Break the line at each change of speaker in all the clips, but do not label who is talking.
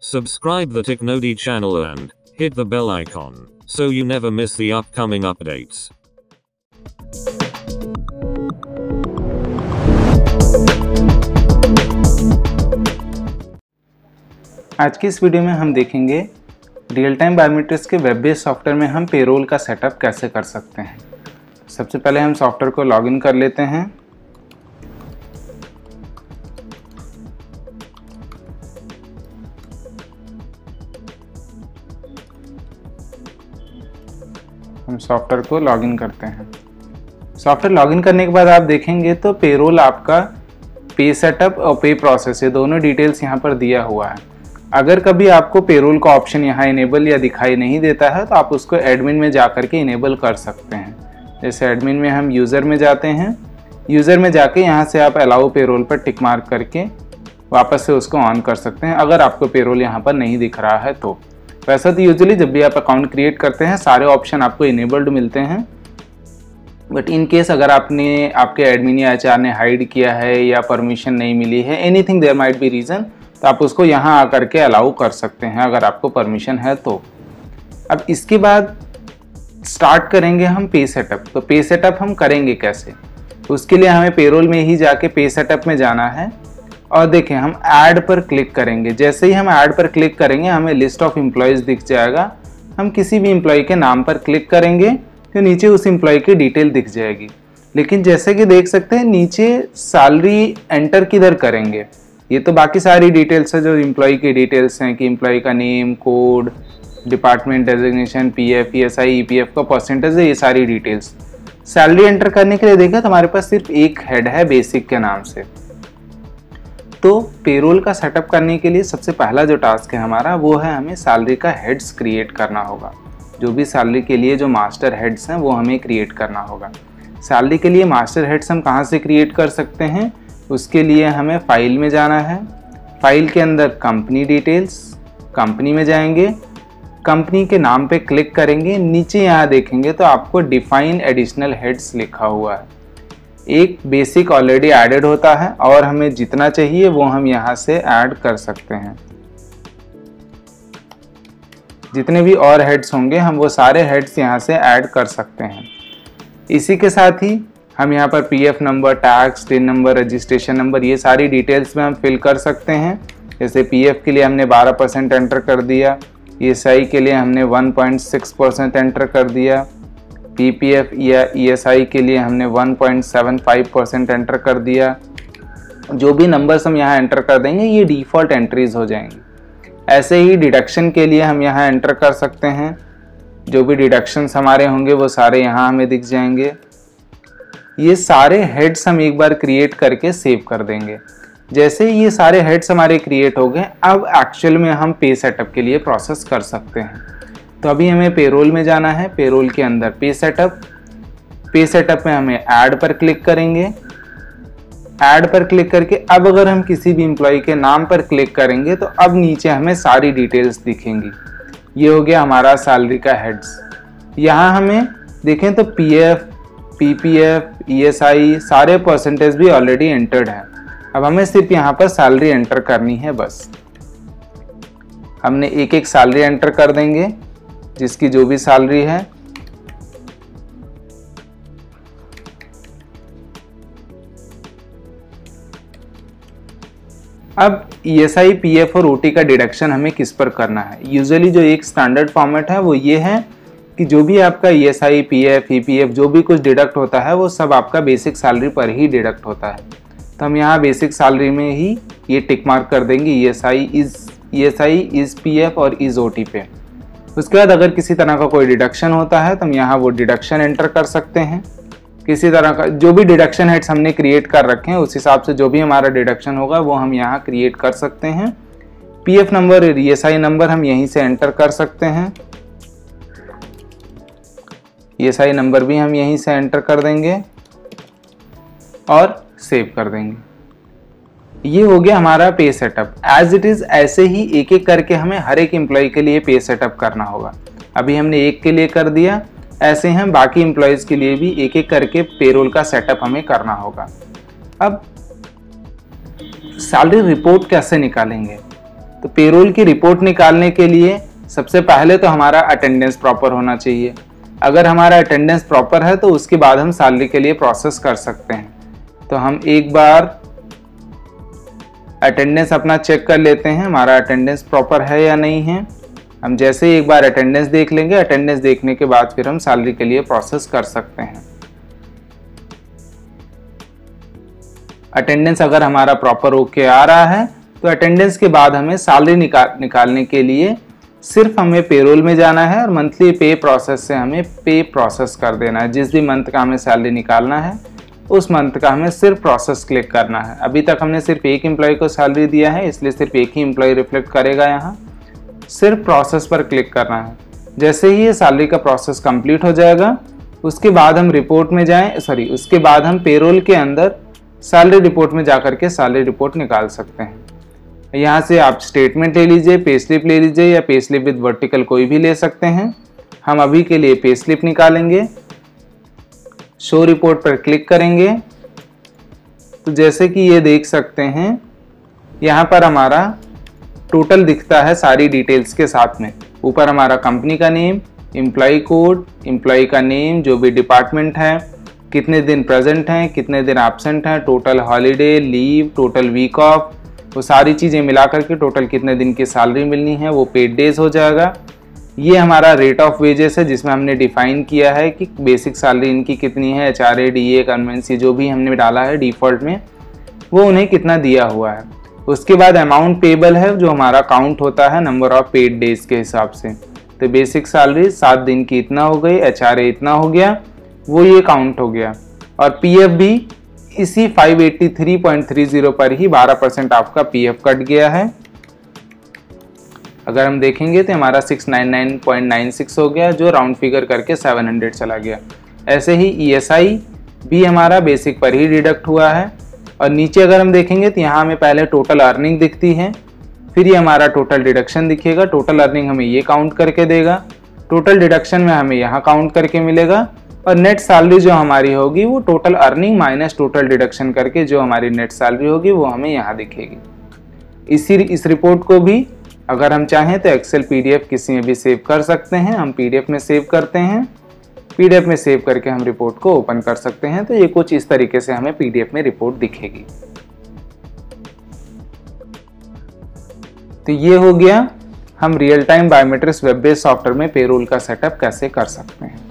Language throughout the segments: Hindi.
Subscribe the Technodi channel and hit the bell icon so you never miss the upcoming updates.
आज की इस वीडियो में हम देखेंगे रियल टाइम बायोमेट्रिक्स के वेब बेस्ड सॉफ्टवेयर में हम पेरोल का सेटअप कैसे कर सकते हैं। सबसे पहले हम सॉफ्टवेयर को लॉगिन कर लेते हैं। हम सॉफ्टवेयर को लॉगिन करते हैं। सॉफ्टवेयर लॉगिन करने के बाद आप देखेंगे तो पेरोल आपका पे सेटअप और पे प्रोसेस ये दोनों डिटेल्स यहाँ पर दिया हुआ है। अगर कभी आपको पेरोल का ऑप्शन यहाँ इनेबल या दिखाई नहीं देता है तो आप उसको एडमिन में जा करके इनेबल कर सकते हैं। जैसे एडमिन में हम यूज़र में जाते हैं, यूज़र में जाके यहाँ से आप अलाउ पेरोल पर टिक मार्क करके वापस से उसको ऑन कर सकते हैं अगर आपको पेरोल यहाँ पर नहीं दिख रहा है तो। वैसे तो यूजुअली जब भी आप अकाउंट क्रिएट करते हैं सारे ऑप्शन आपको इनेबल्ड मिलते हैं, बट इन केस अगर आपके एडमिन या एचआर ने हाइड किया है या परमिशन नहीं मिली है, anything there might be reason, तो आप उसको यहाँ आकर के अलाउ कर सकते हैं अगर आपको परमिशन है तो। अब इसके बाद स्टार्ट करेंगे हम पे सेटअप। तो पे सेटअप हम करेंगे कैसे, उसके लिए हमें पेरोल में ही जाके पे सेटअप में जाना है और देखें हम ऐड पर क्लिक करेंगे। जैसे ही हम ऐड पर क्लिक करेंगे हमें लिस्ट ऑफ एम्प्लॉयज़ दिख जाएगा। हम किसी भी एम्प्लॉय के नाम पर क्लिक करेंगे तो नीचे उस एम्प्लॉय की डिटेल दिख जाएगी। लेकिन जैसे कि देख सकते हैं नीचे सैलरी एंटर किधर करेंगे, ये तो बाकी सारी डिटेल्स है जो एम्प्लॉय की डिटेल्स हैं कि एम्प्लॉय का name, code, department designation, PF, ESI, EPF का परसेंटेज है, ये सारी डिटेल्स। सैलरी एंटर करने के लिए देखा तो हमारे पास सिर्फ एक हेड है बेसिक के नाम से। तो पेरोल का सेटअप करने के लिए सबसे पहला जो टास्क है हमारा वो है हमें सैलरी का हेड्स क्रिएट करना होगा। जो भी सैलरी के लिए जो मास्टर हेड्स हैं वो हमें क्रिएट करना होगा। सैलरी के लिए मास्टर हेड्स हम कहाँ से क्रिएट कर सकते हैं, उसके लिए हमें फाइल में जाना है। फाइल के अंदर कंपनी डिटेल्स, कंपनी में जाएंगे, कंपनी के नाम पे क्लिक करेंगे, नीचे यहाँ देखेंगे तो आपको डिफाइन एडिशनल हेड्स लिखा हुआ है। एक बेसिक ऑलरेडी एडेड होता है और हमें जितना चाहिए वो हम यहाँ से ऐड कर सकते हैं। जितने भी और हेड्स होंगे हम वो सारे हेड्स यहाँ से ऐड कर सकते हैं। इसी के साथ ही हम यहाँ पर PF number, tax, tin number, registration number, ये सारी डिटेल्स में हम फिल कर सकते हैं। जैसे पीएफ के लिए हमने 12% एंटर कर दिया, ईएसआई के लिए हमने 1.6% एंटर कर दिया, पीपीएफ या ईएसआई के लिए हमने 1.75% एंटर कर दिया। जो भी नंबर्स हम यहाँ एंटर कर देंगे ये डिफ़ॉल्ट एंट्रीज हो जाएंगी। ऐसे ही डिडक्शन के लिए हम यहाँ एंटर कर सकते हैं। जो भी डिडक्शंस हमारे होंगे वो सारे यहाँ हमें दिख जाएंगे। ये सारे हेड्स हम एक बार क्रिएट करके सेव कर देंगे। जैसे ये सारे हेड्स हमारे क्रिएट हो गए, अब एक्चुअल में हम पे सेटअप के लिए प्रोसेस कर सकते हैं। तो अभी हमें पेरोल में जाना है। पेरोल के अंदर पे सेटअप में हमें ऐड पर क्लिक करेंगे। ऐड पर क्लिक करके अब अगर हम किसी भी एम्प्लॉय के नाम पर क्लिक करेंगे तो अब नीचे हमें सारी डिटेल्स दिखेंगी। ये हो गया हमारा सैलरी का हेड्स। यहाँ हमें देखें तो पीएफ, पीपीएफ, ईएसआई सारे परसेंटेज भी ऑलरेडी एंटर्ड हैं। अब हमें सिर्फ यहाँ पर सैलरी एंटर करनी है बस। हमने एक एक सैलरी एंटर कर देंगे जिसकी जो भी सैलरी है। अब ईएसआई, पीएफ और ओटी का डिडक्शन हमें किस पर करना है। यूजुअली जो एक स्टैंडर्ड फॉर्मेट है वो ये है कि जो भी आपका ईएसआई, पीएफ, ईपीएफ जो भी कुछ डिडक्ट होता है वो सब आपका बेसिक सैलरी पर ही डिडक्ट होता है। तो हम यहाँ बेसिक सैलरी में ही ये टिक मार्क कर देंगे ईएसआई इज पीएफ और इज ओटी पे। उसके बाद अगर किसी तरह का कोई डिडक्शन होता है तो हम यहाँ वो डिडक्शन एंटर कर सकते हैं। किसी तरह का जो भी डिडक्शन हेड्स हमने क्रिएट कर रखे हैं उस हिसाब से जो भी हमारा डिडक्शन होगा वो हम यहाँ क्रिएट कर सकते हैं। पीएफ नंबर और ईएसआई नंबर हम यहीं से एंटर कर सकते हैं। ईएसआई नंबर भी हम यहीं से एंटर कर देंगे और सेव कर देंगे। ये हो गया हमारा पे सेटअप। एज इट इज़ ऐसे ही एक एक करके हमें हर एक एम्प्लॉय के लिए पे सेटअप करना होगा। अभी हमने एक के लिए कर दिया, ऐसे ही हम बाकी एम्प्लॉयज़ के लिए भी एक एक करके पेरोल का सेटअप हमें करना होगा। अब सैलरी रिपोर्ट कैसे निकालेंगे, तो पेरोल की रिपोर्ट निकालने के लिए सबसे पहले तो हमारा अटेंडेंस प्रॉपर होना चाहिए। अगर हमारा अटेंडेंस प्रॉपर है तो उसके बाद हम सैलरी के लिए प्रोसेस कर सकते हैं। तो हम एक बार अटेंडेंस अपना चेक कर लेते हैं, हमारा अटेंडेंस प्रॉपर है या नहीं है। हम जैसे ही एक बार अटेंडेंस देख लेंगे, अटेंडेंस देखने के बाद फिर हम सैलरी के लिए प्रोसेस कर सकते हैं। अटेंडेंस अगर हमारा प्रॉपर ओके आ रहा है तो अटेंडेंस के बाद हमें सैलरी निकालने के लिए सिर्फ हमें पेरोल में जाना है और मंथली पे प्रोसेस से हमें पे प्रोसेस कर देना है। जिस भी मंथ का हमें सैलरी निकालना है उस मंथ का हमें सिर्फ प्रोसेस क्लिक करना है। अभी तक हमने सिर्फ एक एम्प्लॉय को सैलरी दिया है, इसलिए सिर्फ एक ही एम्प्लॉय रिफ्लेक्ट करेगा यहाँ। सिर्फ प्रोसेस पर क्लिक करना है। जैसे ही ये सैलरी का प्रोसेस कंप्लीट हो जाएगा उसके बाद हम रिपोर्ट में उसके बाद हम पेरोल के अंदर सैलरी रिपोर्ट में जाकर के सैलरी रिपोर्ट निकाल सकते हैं। यहाँ से आप स्टेटमेंट ले लीजिए, पे स्लिप ले लीजिए या पे स्लिप विद वर्टिकल कोई भी ले सकते हैं। हम अभी के लिए पे स्लिप निकालेंगे। शो रिपोर्ट पर क्लिक करेंगे तो जैसे कि ये देख सकते हैं यहाँ पर हमारा टोटल दिखता है सारी डिटेल्स के साथ में। ऊपर हमारा कंपनी का नेम, एम्प्लॉय कोड, एम्प्लॉय का नेम, जो भी डिपार्टमेंट है, कितने दिन प्रेजेंट हैं, कितने दिन एब्सेंट हैं, total holiday, leave, total week off, वो सारी चीज़ें मिला करके टोटल कितने दिन की सैलरी मिलनी है वो पेड डेज हो जाएगा। ये हमारा रेट ऑफ वेजेस है जिसमें हमने डिफाइन किया है कि बेसिक सैलरी इनकी कितनी है, HRA, DA, कन्वेंसी जो भी हमने डाला है डिफ़ॉल्ट में वो उन्हें कितना दिया हुआ है। उसके बाद अमाउंट पेबल है जो हमारा काउंट होता है नंबर ऑफ पेड डेज के हिसाब से। तो बेसिक सैलरी 7 दिन की इतना हो गई, HRA इतना हो गया, वो ये काउंट हो गया। और PF भी इसी 583.30 पर ही 12% आपका PF कट गया है। अगर हम देखेंगे तो हमारा 699.96 हो गया जो राउंड फिगर करके 700 चला गया। ऐसे ही ESI भी हमारा बेसिक पर ही डिडक्ट हुआ है। और नीचे अगर हम देखेंगे तो यहाँ हमें पहले टोटल अर्निंग दिखती है, फिर ये हमारा टोटल डिडक्शन दिखेगा। टोटल अर्निंग हमें ये काउंट करके देगा, टोटल डिडक्शन में हमें यहाँ काउंट करके मिलेगा और नेट सैलरी जो हमारी होगी वो total earning minus total deduction करके जो हमारी नेट सैलरी होगी वो हमें यहाँ दिखेगी। इस रिपोर्ट को भी अगर हम चाहें तो एक्सेल PDF किसी में भी सेव कर सकते हैं। हम PDF में सेव करते हैं, PDF में सेव करके हम रिपोर्ट को ओपन कर सकते हैं। तो ये कुछ इस तरीके से हमें PDF में रिपोर्ट दिखेगी। तो ये हो गया हम real time biometrics web based software में पेरोल का सेटअप कैसे कर सकते हैं।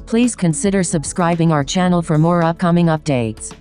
Please consider subscribing our channel for more upcoming updates.